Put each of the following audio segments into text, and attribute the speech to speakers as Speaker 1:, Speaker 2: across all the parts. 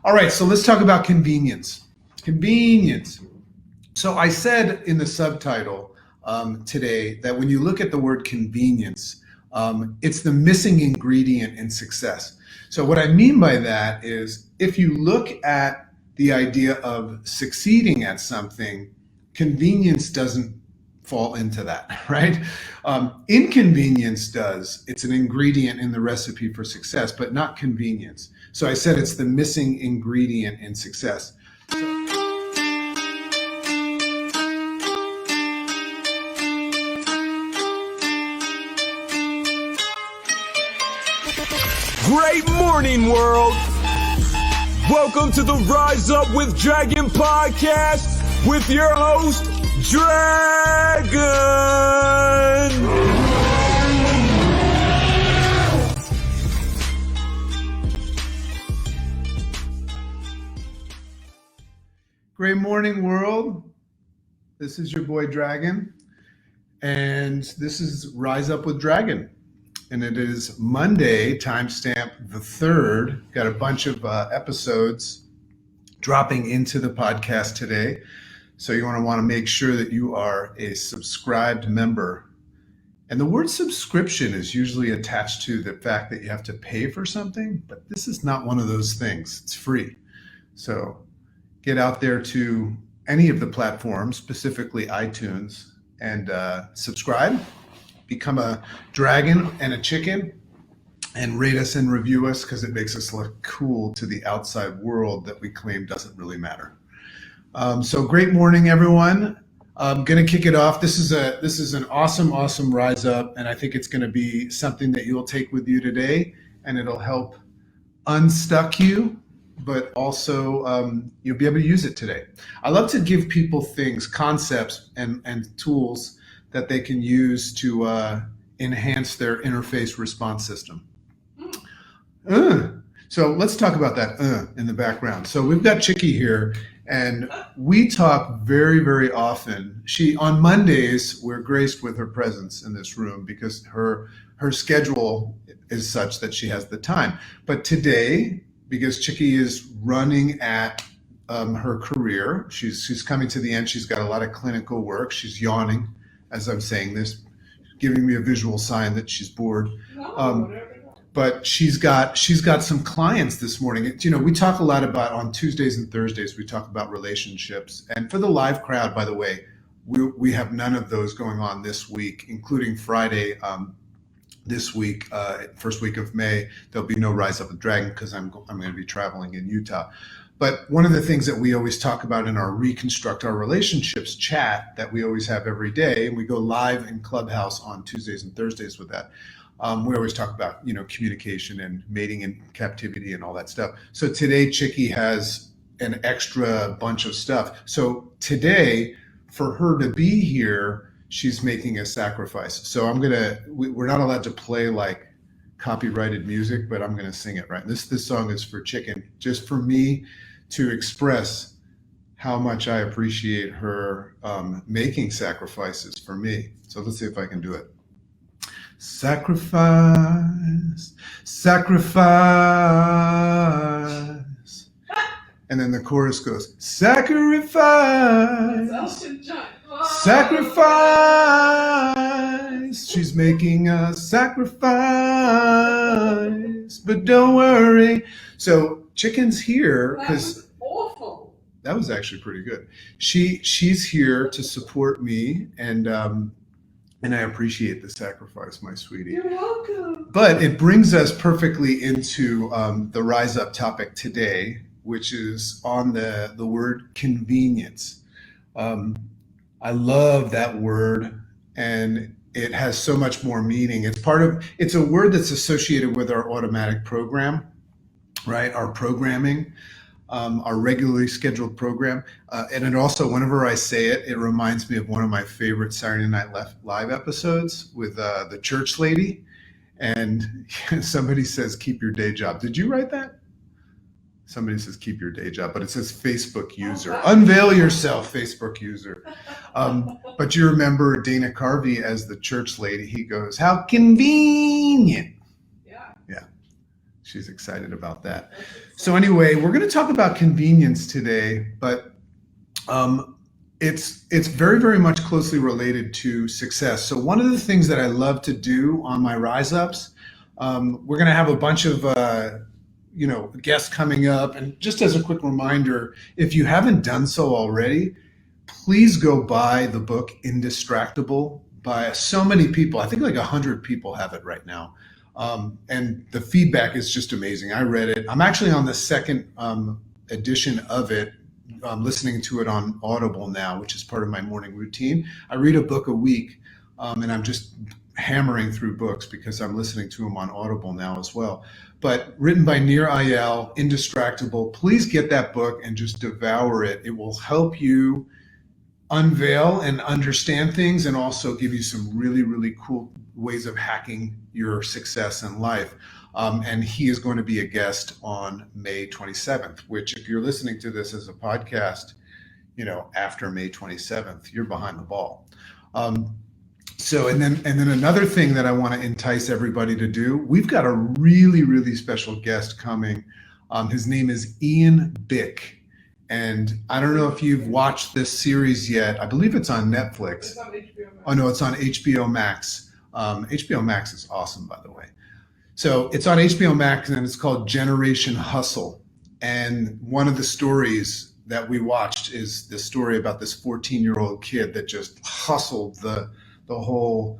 Speaker 1: All right, so let's talk about convenience. Convenience. So I said in the subtitle today that when you look at the word convenience, it's the missing ingredient in success. So what I mean by that is if you look at the idea of succeeding at something, convenience doesn't fall into that, right? Inconvenience does. It's an ingredient in the recipe for success, but not convenience. So I said it's the missing ingredient in success.
Speaker 2: Great morning, world! Welcome to the Rise Up with Dragon podcast with your host, Dragon!
Speaker 1: Great morning, world. This is your boy, Dragon, and this is Rise Up with Dragon. And it is Monday, timestamp the 3rd. Got a bunch of episodes dropping into the podcast today. So you want to make sure that you are a subscribed member. And the word subscription is usually attached to the fact that you have to pay for something, but this is not one of those things. It's free. So get out there to any of the platforms, specifically iTunes, and subscribe. Become a dragon and a chicken and rate us and review us because it makes us look cool to the outside world that we claim doesn't really matter. So great morning, everyone. I'm going to kick it off. This is an awesome Rise Up, and I think it's going to be something that you'll take with you today, and it'll help unstuck you, but also you'll be able to use it today. I love to give people things, concepts, and tools that they can use to enhance their interface response system. So let's talk about that in the background. So we've got Chicky here, and we talk very often. On Mondays, we're graced with her presence in this room because her schedule is such that she has the time. But today, because Chicky is running at her career, she's coming to the end. She's got a lot of clinical work. She's yawning as I'm saying this, giving me a visual sign that she's bored. But she's got some clients this morning. You know, we talk a lot about on Tuesdays and Thursdays, we talk about relationships. And for the live crowd, by the way, we have none of those going on this week, including Friday this week, first week of May. There'll be no Rise Up with Dragon because I'm going to be traveling in Utah. But one of the things that we always talk about in our Reconstruct Our Relationships chat that we always have every day, and we go live in Clubhouse on Tuesdays and Thursdays with that, we always talk about, communication and mating in captivity and all that stuff. So today, Chicky has an extra bunch of stuff. So today, for her to be here, she's making a sacrifice. So we're not allowed to play like copyrighted music, but I'm going to sing it, right? This song is for Chicken, just for me to express how much I appreciate her making sacrifices for me. So let's see if I can do it. Sacrifice. And then the chorus goes, sacrifice. Sacrifice. She's making a sacrifice, but don't worry. So Chicken's here because
Speaker 3: awful.
Speaker 1: That was actually pretty good. She's here to support me, and I appreciate the sacrifice, my sweetie.
Speaker 3: You're welcome.
Speaker 1: But it brings us perfectly into the Rise Up topic today, which is on the word convenience. I love that word, and it has so much more meaning. It's a word that's associated with our automatic program, right? Our programming, our regularly scheduled program. And it also, whenever I say it, it reminds me of one of my favorite Saturday Night Live episodes with the church lady. And somebody says, keep your day job. Did you write that? Somebody says, keep your day job, but it says Facebook user. Unveil yourself, Facebook user. But you remember Dana Carvey as the church lady. He goes, how convenient.
Speaker 3: Yeah.
Speaker 1: Yeah. She's excited about that. So anyway, we're going to talk about convenience today, but it's very, very much closely related to success. So one of the things that I love to do on my Rise Ups, we're going to have a bunch of guests coming up. And just as a quick reminder, if you haven't done so already, please go buy the book Indistractable by so many people. I think like 100 people have it right now. And the feedback is just amazing. I read it. I'm actually on the second edition of it. I'm listening to it on Audible now, which is part of my morning routine. I read a book a week, and I'm just hammering through books because I'm listening to them on Audible now as well. But written by Nir Ayal, Indistractable. Please get that book and just devour it. It will help you unveil and understand things, and also give you some really, really cool ways of hacking your success in life. And he is going to be a guest on May 27th, which if you're listening to this as a podcast, after May 27th, you're behind the ball. So, and then another thing that I want to entice everybody to do, we've got a really, really special guest coming. His name is Ian Bick. And I don't know if you've watched this series yet. I believe it's on Netflix.
Speaker 3: It's on HBO Max.
Speaker 1: Oh no, it's on HBO Max. HBO Max is awesome, by the way. So it's on HBO Max, and it's called Generation Hustle. And one of the stories that we watched is the story about this 14-year-old kid that just hustled the whole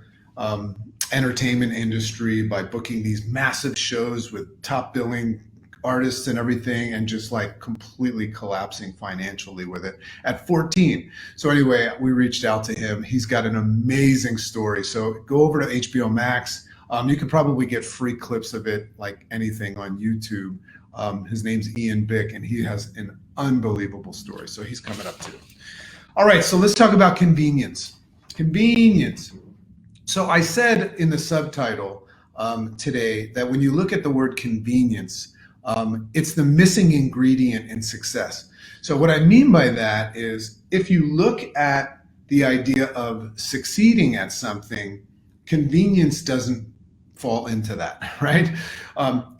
Speaker 1: entertainment industry by booking these massive shows with top billing artists and everything, and just like completely collapsing financially with it at 14. So anyway, we reached out to him. He's got an amazing story. So go over to HBO Max. You could probably get free clips of it like anything on YouTube. His name's Ian Bick, and he has an unbelievable story. So he's coming up too. All right, so let's talk about convenience. Convenience. So I said in the subtitle today that when you look at the word convenience, it's the missing ingredient in success. So what I mean by that is, if you look at the idea of succeeding at something, convenience doesn't fall into that, right?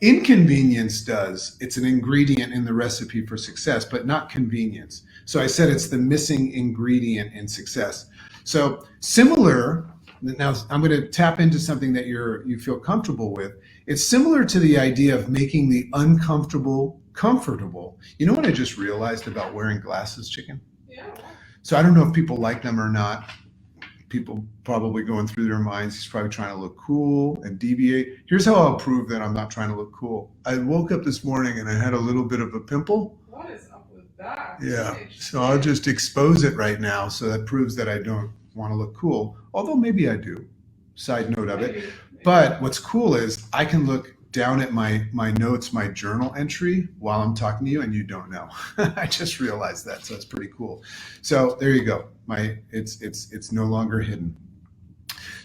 Speaker 1: Inconvenience does. It's an ingredient in the recipe for success, but not convenience. So I said it's the missing ingredient in success. So similar, now I'm going to tap into something that you feel comfortable with. It's similar to the idea of making the uncomfortable comfortable. You know what I just realized about wearing glasses, Chicken?
Speaker 3: Yeah.
Speaker 1: So I don't know if people like them or not. People probably going through their minds, he's probably trying to look cool and deviate. Here's how I'll prove that I'm not trying to look cool. I woke up this morning and I had a little bit of a pimple.
Speaker 3: What is up with that?
Speaker 1: Yeah, so I'll just expose it right now. So that proves that I don't want to look cool, although maybe I do. Side note of it. But what's cool is I can look down at my notes, my journal entry while I'm talking to you, and you don't know. I just realized that, so it's pretty cool. So there you go. It's no longer hidden.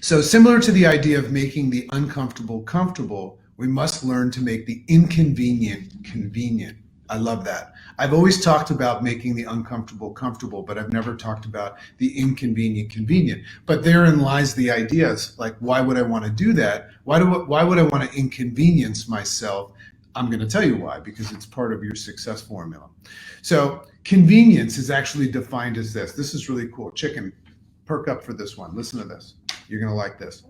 Speaker 1: So similar to the idea of making the uncomfortable comfortable, we must learn to make the inconvenient convenient. I love that. I've always talked about making the uncomfortable comfortable, but I've never talked about the inconvenient convenient. But therein lies the ideas. Like, why would I want to do that? Why would I want to inconvenience myself? I'm going to tell you why, because it's part of your success formula. So convenience is actually defined as this. This is really cool. Chicken, perk up for this one. Listen to this. You're going to like this.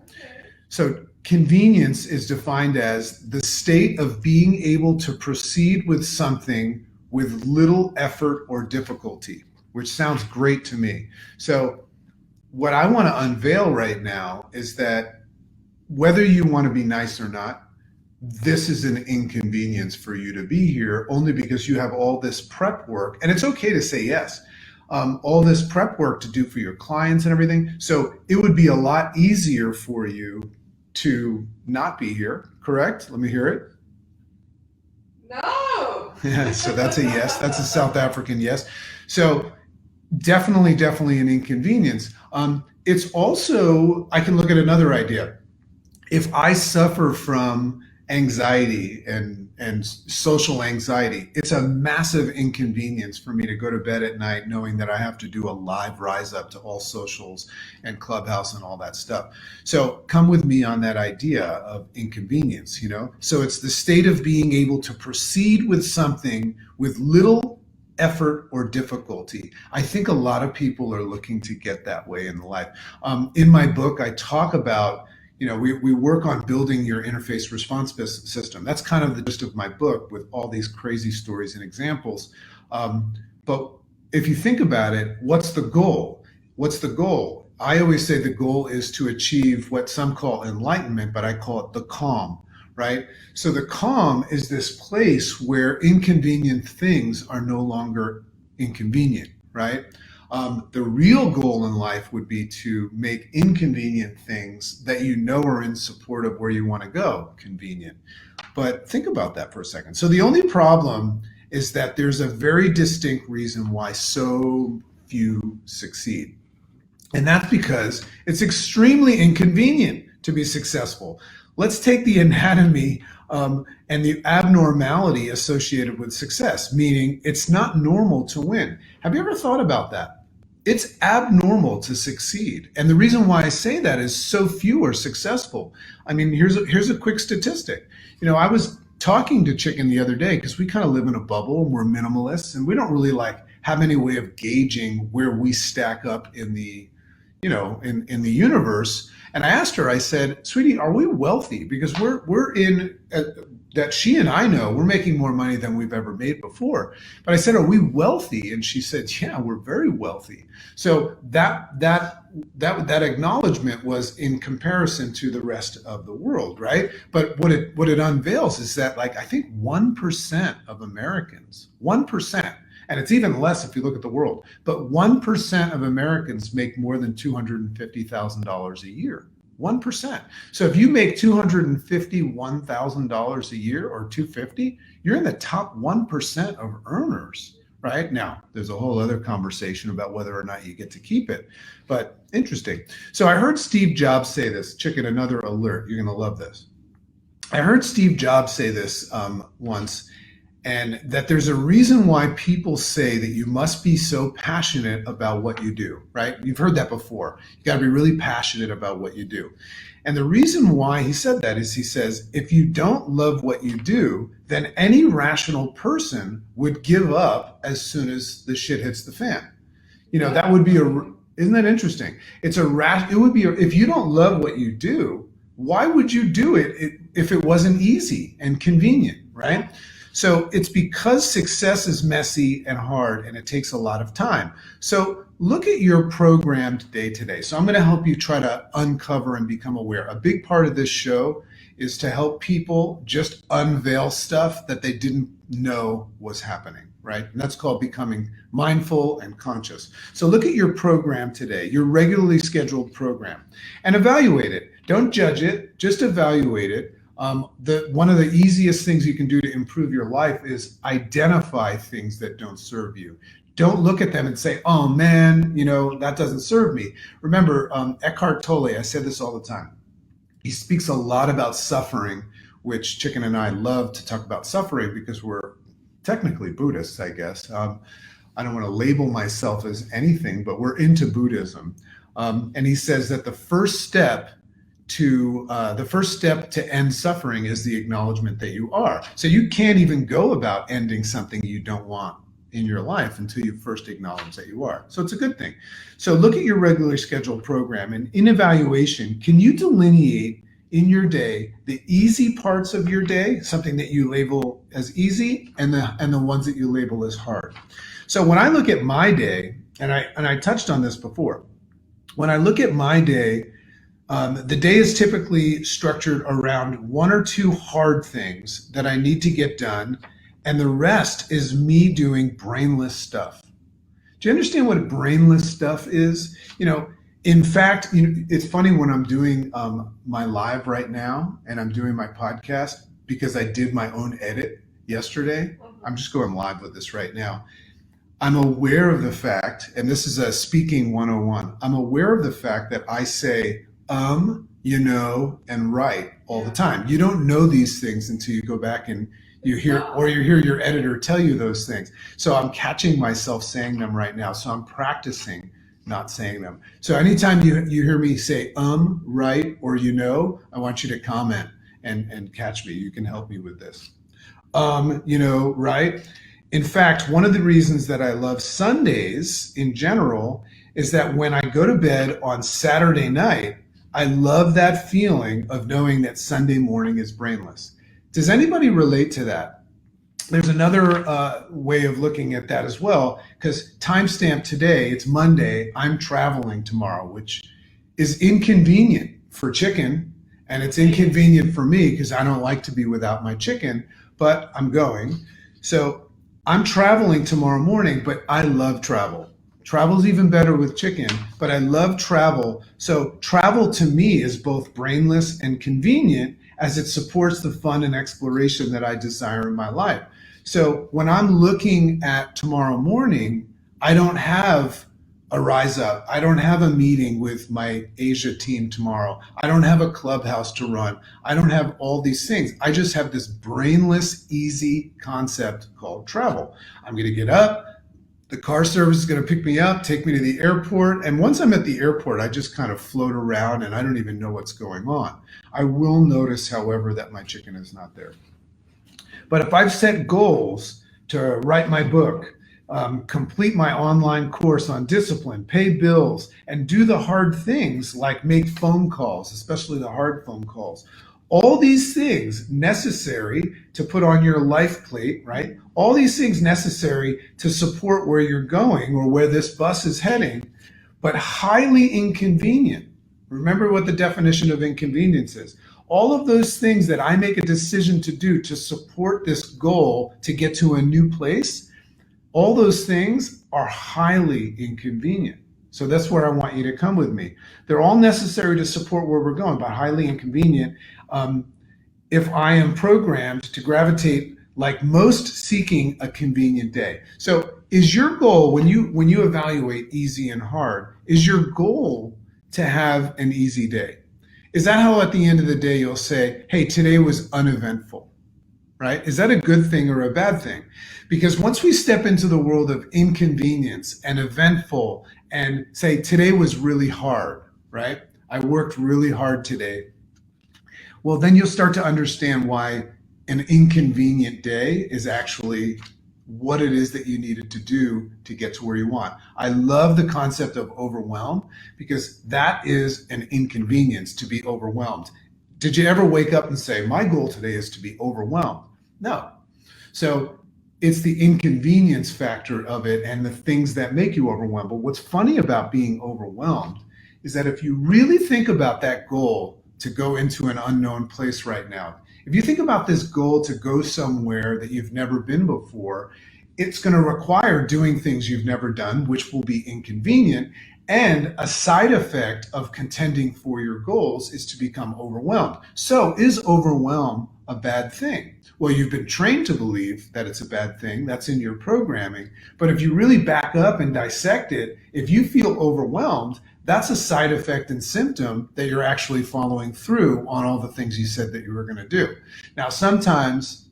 Speaker 1: So convenience is defined as the state of being able to proceed with something with little effort or difficulty, which sounds great to me. So what I want to unveil right now is that whether you want to be nice or not, this is an inconvenience for you to be here, only because you have all this prep work, and it's okay to say yes. All this prep work to do for your clients and everything. So it would be a lot easier for you to not be here, correct? Let me hear it.
Speaker 3: No.
Speaker 1: Yeah, so that's a yes. That's a South African yes. So definitely an inconvenience. It's also, I can look at another idea. If I suffer from anxiety and social anxiety. It's a massive inconvenience for me to go to bed at night knowing that I have to do a live rise up to all socials and Clubhouse and all that stuff. So come with me on that idea of inconvenience, you know? So it's the state of being able to proceed with something with little effort or difficulty. I think a lot of people are looking to get that way in life. In my book, I talk about, you know, we work on building your interface response system. That's kind of the gist of my book with all these crazy stories and examples. But if you think about it, what's the goal? What's the goal? I always say the goal is to achieve what some call enlightenment, but I call it the calm, right? So the calm is this place where inconvenient things are no longer inconvenient, right? The real goal in life would be to make inconvenient things that you know are in support of where you want to go convenient. But think about that for a second. So the only problem is that there's a very distinct reason why so few succeed. And that's because it's extremely inconvenient to be successful. Let's take the anatomy and the abnormality associated with success, meaning it's not normal to win. Have you ever thought about that? It's abnormal to succeed. And the reason why I say that is so few are successful. I mean, here's a quick statistic. You know, I was talking to Chicken the other day because we kind of live in a bubble and we're minimalists and we don't really have any way of gauging where we stack up in the, you know, in the universe. And I asked her, I said, sweetie, are we wealthy? Because we're in that she and I know we're making more money than we've ever made before. But I said, are we wealthy? And she said, yeah, we're very wealthy. So that acknowledgement was in comparison to the rest of the world, right? But what it unveils is that, like, I think 1% of Americans, 1%, and it's even less if you look at the world, but 1% of Americans make more than $250,000 a year. 1%. So if you make $251,000 a year or 250, you're in the top 1% of earners, right? Now, there's a whole other conversation about whether or not you get to keep it, but interesting. So I heard Steve Jobs say this. Chicken, another alert. You're going to love this. I heard Steve Jobs say this once, and that there's a reason why people say that you must be so passionate about what you do, right? You've heard that before. You got to be really passionate about what you do. And the reason why he said that is he says, if you don't love what you do, then any rational person would give up as soon as the shit hits the fan. You know, that would be isn't that interesting? It would be, if you don't love what you do, why would you do it if it wasn't easy and convenient, right? So it's because success is messy and hard and it takes a lot of time. So look at your programmed day today. So I'm going to help you try to uncover and become aware. A big part of this show is to help people just unveil stuff that they didn't know was happening, right? And that's called becoming mindful and conscious. So look at your program today, your regularly scheduled program, and evaluate it. Don't judge it, just evaluate it. One of the easiest things you can do to improve your life is identify things that don't serve you. Don't look at them and say, oh man, you know, that doesn't serve me. Remember, Eckhart Tolle, I said this all the time. He speaks a lot about suffering, which Chicken and I love to talk about suffering because we're technically Buddhists, I guess. I don't want to label myself as anything, but we're into Buddhism. And he says that the first step to end suffering is the acknowledgement that you are. So you can't even go about ending something you don't want in your life until you first acknowledge that you are. So it's a good thing. So look at your regularly scheduled program, and in evaluation, can you delineate in your day the easy parts of your day, something that you label as easy, and the ones that you label as hard? So when I look at my day, and I touched on this before, when I look at my day, the day is typically structured around one or two hard things that I need to get done, and the rest is me doing brainless stuff. Do you understand what brainless stuff is? You know, in fact, it's funny when I'm doing my live right now and I'm doing my podcast because I did my own edit yesterday. I'm just going live with this right now. I'm aware of the fact, and this is a speaking 101, I'm aware of the fact that I say you know, and right all the time. You don't know these things until you go back and you hear your editor tell you those things. So I'm catching myself saying them right now. So I'm practicing not saying them. So anytime you hear me say right, or you know, I want you to comment and catch me. You can help me with this. You know, right? In fact, one of the reasons that I love Sundays in general is that when I go to bed on Saturday night, I love that feeling of knowing that Sunday morning is brainless. Does anybody relate to that? There's another way of looking at that as well, because timestamp today, it's Monday, I'm traveling tomorrow, which is inconvenient for chicken, and it's inconvenient for me because I don't like to be without my chicken, but I'm going. So I'm traveling tomorrow morning, but I love travel. Travel's even better with chicken, but I love travel. So travel to me is both brainless and convenient as it supports the fun and exploration that I desire in my life. So when I'm looking at tomorrow morning, I don't have a rise up. I don't have a meeting with my Asia team tomorrow. I don't have a Clubhouse to run. I don't have all these things. I just have this brainless, easy concept called travel. I'm going to get up. The car service is going to pick me up, take me to the airport. And once I'm at the airport, I just kind of float around and I don't even know what's going on. I will notice, however, that my chicken is not there. But if I've set goals to write my book, complete my online course on discipline, pay bills, and do the hard things like make phone calls, especially the hard phone calls. All these things necessary to put on your life plate, right? All these things necessary to support where you're going or where this bus is heading, but highly inconvenient. Remember what the definition of inconvenience is. All of those things that I make a decision to do to support this goal to get to a new place, all those things are highly inconvenient. So that's where I want you to come with me. They're all necessary to support where we're going, but highly inconvenient. If I am programmed to gravitate like most seeking a convenient day. So is your goal, when you evaluate easy and hard, is your goal to have an easy day? Is that how at the end of the day you'll say, hey, today was uneventful, right? Is that a good thing or a bad thing? Because once we step into the world of inconvenience and eventful and say, today was really hard, right? I worked really hard today. Well, then you'll start to understand why an inconvenient day is actually what it is that you needed to do to get to where you want. I love the concept of overwhelm because that is an inconvenience, to be overwhelmed. Did you ever wake up and say, my goal today is to be overwhelmed? No. So it's the inconvenience factor of it and the things that make you overwhelmed. But what's funny about being overwhelmed is that if you really think about that goal to go into an unknown place right now, if you think about this goal to go somewhere that you've never been before, it's going to require doing things you've never done, which will be inconvenient. And a side effect of contending for your goals is to become overwhelmed. So is overwhelm a bad thing? Well, you've been trained to believe that it's a bad thing. That's in your programming. But if you really back up and dissect it, if you feel overwhelmed, that's a side effect and symptom that you're actually following through on all the things you said that you were going to do. Now, sometimes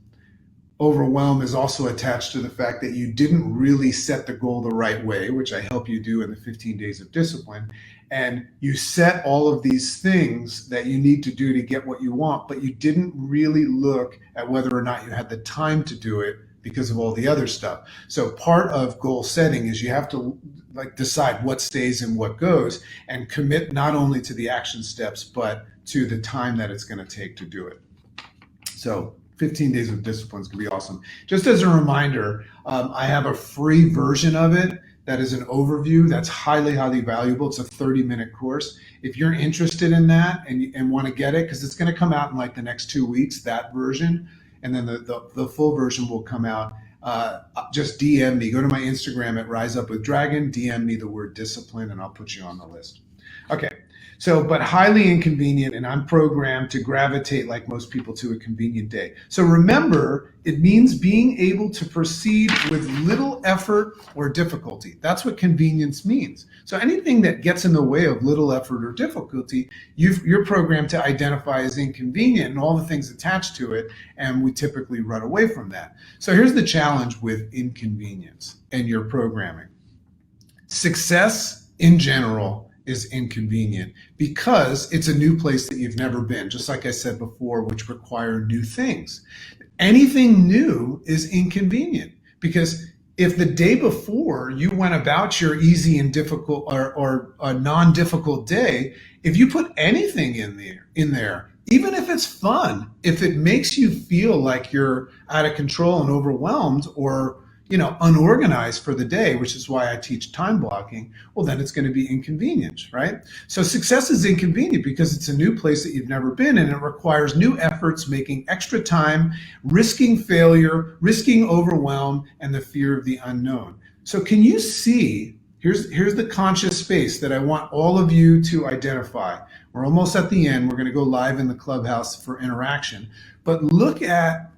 Speaker 1: overwhelm is also attached to the fact that you didn't really set the goal the right way, which I help you do in the 15 days of discipline. And you set all of these things that you need to do to get what you want, but you didn't really look at whether or not you had the time to do it because of all the other stuff. So part of goal setting is you have to decide what stays and what goes and commit not only to the action steps, but to the time that it's going to take to do it. So 15 days of discipline is going to be awesome. Just as a reminder, I have a free version of it that is an overview that's highly, highly valuable. It's a 30-minute course. If you're interested in that and want to get it, because it's going to come out in like the next 2 weeks, that version, and then the full version will come out. Just DM me. Go to my Instagram at Rise Up with Dragon. DM me the word discipline, and I'll put you on the list. Okay, So, but highly inconvenient, and I'm programmed to gravitate like most people to a convenient day. So remember, it means being able to proceed with little effort or difficulty. That's what convenience means. So anything that gets in the way of little effort or difficulty, you're programmed to identify as inconvenient and all the things attached to it, and we typically run away from that. So here's the challenge with inconvenience and your programming. Success in general is inconvenient because it's a new place that you've never been, just like I said before, which require new things. Anything new is inconvenient because if the day before you went about your easy and difficult or a non-difficult day, if you put anything in there, even if it's fun, if it makes you feel like you're out of control and overwhelmed or unorganized for the day, which is why I teach time blocking, well, then it's going to be inconvenient, right? So success is inconvenient because it's a new place that you've never been, and it requires new efforts, making extra time, risking failure, risking overwhelm, and the fear of the unknown. So can you see, here's the conscious space that I want all of you to identify. We're almost at the end. We're going to go live in the Clubhouse for interaction, but look at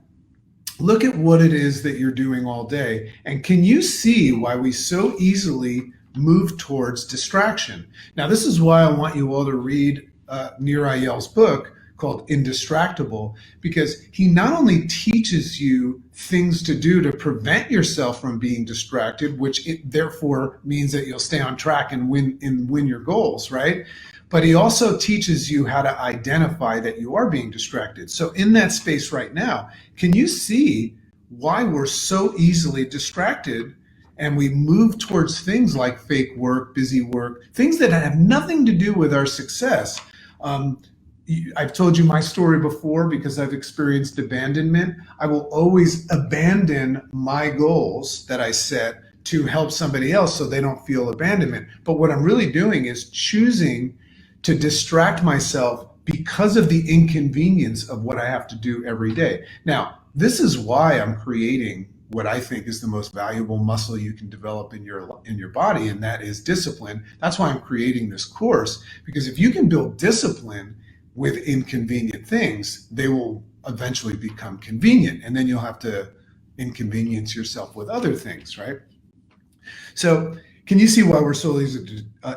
Speaker 1: what it is that you're doing all day. And can you see why we so easily move towards distraction? Now, this is why I want you all to read Nir Ayal's book called Indistractable, because he not only teaches you things to do to prevent yourself from being distracted, which therefore means that you'll stay on track and win your goals, right? But he also teaches you how to identify that you are being distracted. So in that space right now, can you see why we're so easily distracted and we move towards things like fake work, busy work, things that have nothing to do with our success? I've told you my story before because I've experienced abandonment. I will always abandon my goals that I set to help somebody else so they don't feel abandonment. But what I'm really doing is choosing to distract myself because of the inconvenience of what I have to do every day. Now, this is why I'm creating what I think is the most valuable muscle you can develop in your body, and that is discipline. That's why I'm creating this course, because if you can build discipline with inconvenient things, they will eventually become convenient, and then you'll have to inconvenience yourself with other things, right? So can you see why we're so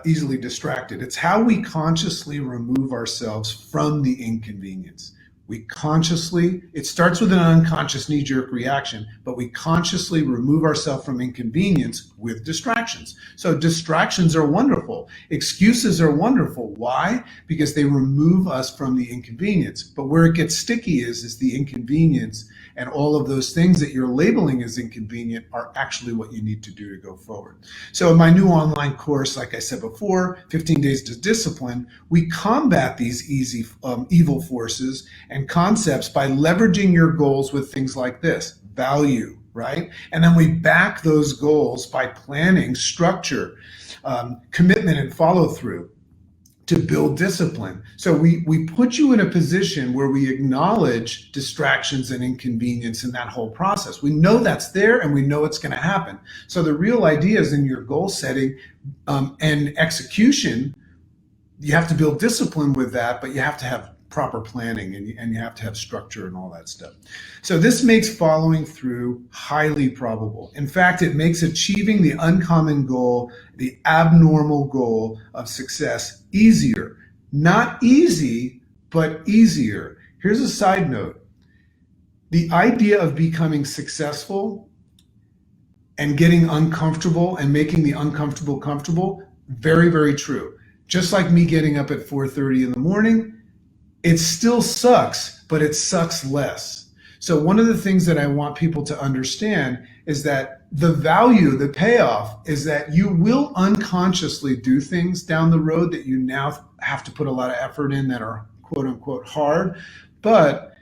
Speaker 1: easily distracted? It's how we consciously remove ourselves from the inconvenience. It starts with an unconscious knee-jerk reaction, but we consciously remove ourselves from inconvenience with distractions. So distractions are wonderful. Excuses are wonderful. Why? Because they remove us from the inconvenience. But where it gets sticky is the inconvenience, and all of those things that you're labeling as inconvenient are actually what you need to do to go forward. So in my new online course, like I said before, 15 Days to Discipline, we combat these evil forces and concepts by leveraging your goals with things like this: value, right? And then we back those goals by planning, structure, commitment, and follow through to build discipline. So we put you in a position where we acknowledge distractions and inconvenience in that whole process. We know that's there and we know it's going to happen. So the real idea is in your goal setting and execution, you have to build discipline with that, but you have to have proper planning and you have to have structure and all that stuff. So this makes following through highly probable. In fact, it makes achieving the uncommon goal, the abnormal goal of success easier. Not easy, but easier. Here's a side note. The idea of becoming successful and getting uncomfortable and making the uncomfortable comfortable, very, very true. Just like me getting up at 4:30 in the morning, it still sucks, but it sucks less. So one of the things that I want people to understand is that the value, the payoff, is that you will unconsciously do things down the road that you now have to put a lot of effort in that are quote unquote hard, but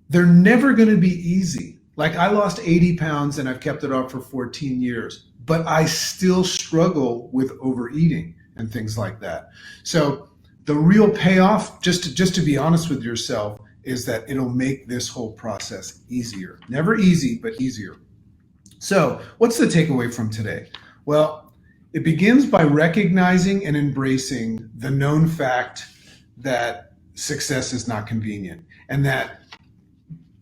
Speaker 1: they're never going to be easy. Like I lost 80 pounds and I've kept it off for 14 years, but I still struggle with overeating and things like that. So the real payoff, just to be honest with yourself, is that it'll make this whole process easier. Never easy, but easier. So what's the takeaway from today? Well, it begins by recognizing and embracing the known fact that success is not convenient, and that,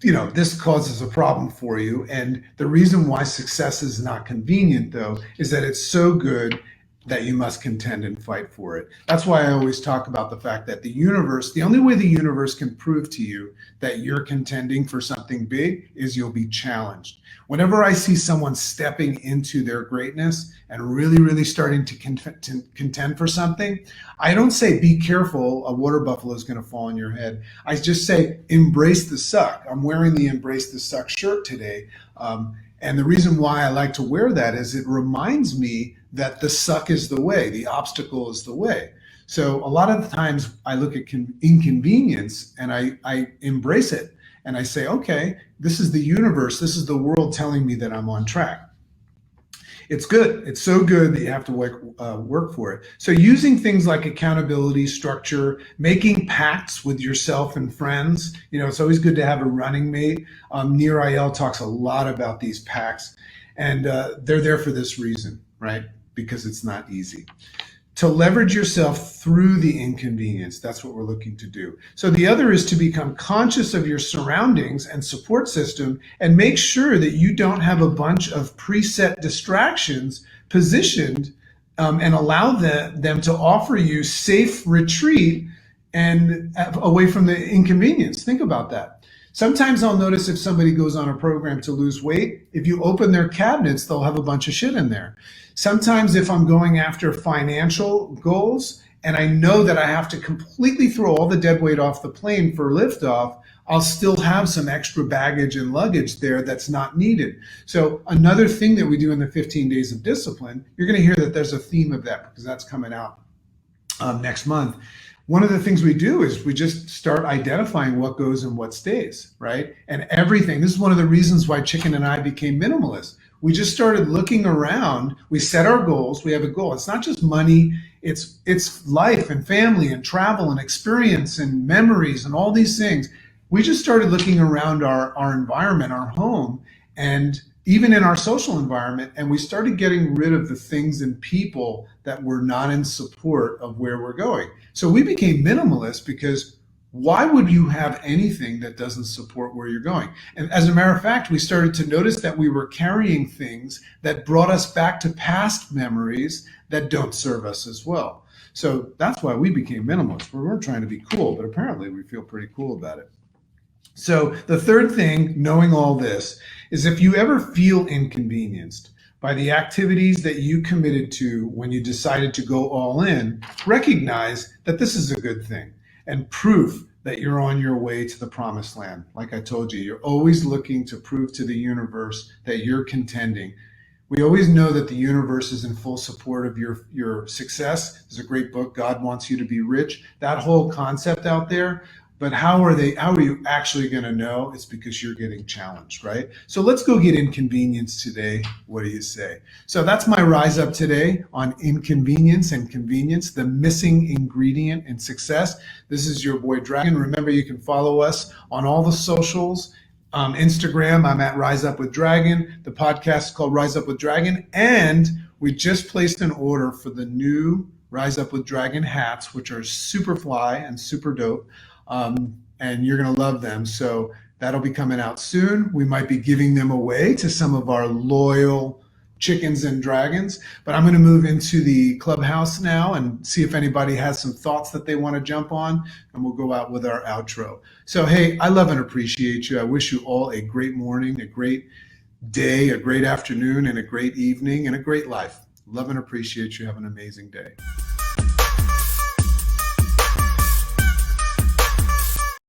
Speaker 1: you know, this causes a problem for you. And the reason why success is not convenient, though, is that it's so good that you must contend and fight for it. That's why I always talk about the fact that the universe, the only way the universe can prove to you that you're contending for something big is you'll be challenged. Whenever I see someone stepping into their greatness and really starting to contend for something, I don't say, be careful, a water buffalo is going to fall on your head. I just say, embrace the suck. I'm wearing the Embrace the Suck shirt today. And the reason why I like to wear that is it reminds me that the suck is the way, the obstacle is the way. So a lot of the times I look at inconvenience and I embrace it. And I say, okay, this is the universe, this is the world telling me that I'm on track. It's good. It's so good that you have to work for it. So using things like accountability, structure, making pacts with yourself and friends. You know, it's always good to have a running mate. Nir Ayel talks a lot about these pacts, and they're there for this reason, right? Because it's not easy. To leverage yourself through the inconvenience, that's what we're looking to do. So the other is to become conscious of your surroundings and support system, and make sure that you don't have a bunch of preset distractions positioned and allow them to offer you safe retreat and away from the inconvenience. Think about that. Sometimes I'll notice if somebody goes on a program to lose weight, if you open their cabinets, they'll have a bunch of shit in there. Sometimes if I'm going after financial goals and I know that I have to completely throw all the dead weight off the plane for liftoff, I'll still have some extra baggage and luggage there that's not needed. So another thing that we do in the 15 days of discipline, you're going to hear that there's a theme of that because that's coming out next month. One of the things we do is we just start identifying what goes and what stays, right? And everything. This is one of the reasons why Chicken and I became minimalists. We just started looking around. We set our goals. We have a goal. It's not just money. It's life and family and travel and experience and memories and all these things. We just started looking around our environment, our home, and even in our social environment, and we started getting rid of the things and people that were not in support of where we're going. So we became minimalist because why would you have anything that doesn't support where you're going? And as a matter of fact, we started to notice that we were carrying things that brought us back to past memories that don't serve us as well. So that's why we became minimalists. We weren't trying to be cool, but apparently we feel pretty cool about it. So the third thing, knowing all this, is if you ever feel inconvenienced by the activities that you committed to when you decided to go all in, recognize that this is a good thing and proof that you're on your way to the promised land. Like I told you, you're always looking to prove to the universe that you're contending. We always know that the universe is in full support of your success. There's a great book, God Wants You to Be Rich. That whole concept out there. But how are you actually going to know? It's because you're getting challenged, right? So let's go get inconvenienced today. What do you say? So that's my rise up today on inconvenience and convenience, the missing ingredient in success. This is your boy Dragon. Remember, you can follow us on all the socials. Instagram, I'm at Rise Up with Dragon. The podcast is called Rise Up with Dragon. And we just placed an order for the new Rise Up with Dragon hats, which are super fly and super dope. And you're going to love them. So that'll be coming out soon. We might be giving them away to some of our loyal chickens and dragons, but I'm going to move into the Clubhouse now and see if anybody has some thoughts that they want to jump on, and we'll go out with our outro. So, hey, I love and appreciate you. I wish you all a great morning, a great day, a great afternoon, and a great evening, and a great life. Love and appreciate you. Have an amazing day.